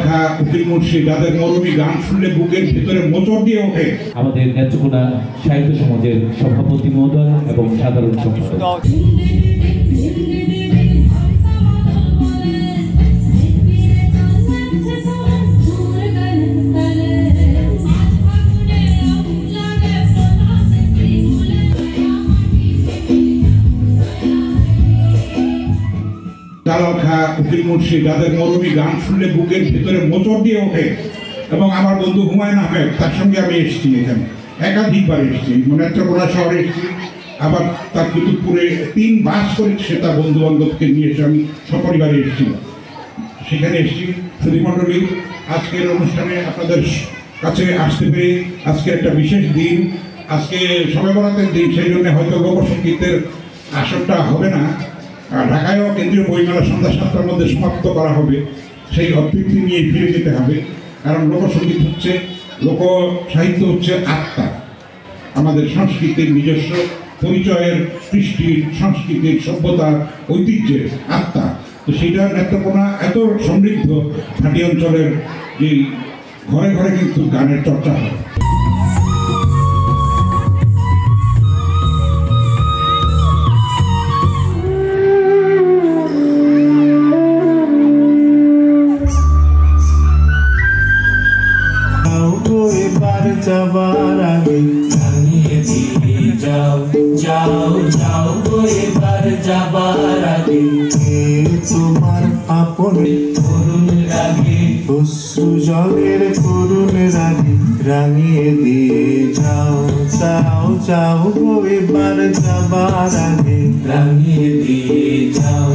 লাখা উকিল মুন্সি যাদের মরমী গান শুনলে বুকের ভিতরে মোচড় দিয়ে ওঠে। আমাদের নেত্রকোনা সাহিত্য সমাজের সভাপতি মহোদয় এবং সাধারণ সম্পাদক। লাখা উকিল মুন্সি যাদের মরমী গান শুনলে বুকের ভিতরে মোচড় দিয়ে ওঠে। এবং আমার বন্ধু হুমায়ুন আহমেদ, তার সঙ্গে আমি এসেছি, এখানে একাধিকবার এসেছি, নেত্রকোনা শহরে এসেছি, আবার তার কুতুবপুরে 3 বাস করে সে তার বন্ধু বান্ধবকে নিয়ে এসে আমি সপরিবারে এসেছি, সেখানে এসেছি। সুধীমণ্ডলী, আজকের অনুষ্ঠানে আপনাদের কাছে আসতে পেরে আজকে একটা বিশেষ দিন, আজকে শবে বরাতের দিন, সেই জন্য হয়তো লোকসঙ্গীতের আসরটা হবে না। ঢাকায়ও কেন্দ্রীয় বইমেলা সন্ধ্যা 7টার মধ্যে সমাপ্ত করা হবে, সেই অভ্যুক্তি নিয়ে ফিরে যেতে হবে। কারণ লোকসঙ্গীত হচ্ছে, লোক সাহিত্য হচ্ছে আত্মা, আমাদের সংস্কৃতির নিজস্ব পরিচয়ের, কৃষ্টির, সংস্কৃতির, সভ্যতার, ঐতিহ্যের আত্মা। তো সেইটা নেত্রকোনা এত সমৃদ্ধ, ঘাটি অঞ্চলের যে ঘরে ঘরে কিন্তু গানের চর্চা হয়। যাবার আগে জানিয়ে দিয়ে যাও, যাও যাও গো এবার যাবার আগে। কে তোমার আপনে করুণ রাগে, অশ্রু জলের করুণ রাগে রাঙিয়ে দিয়ে যাও, যাও যাও গো এবার যাবার আগে রাঙিয়ে দিয়ে যাও।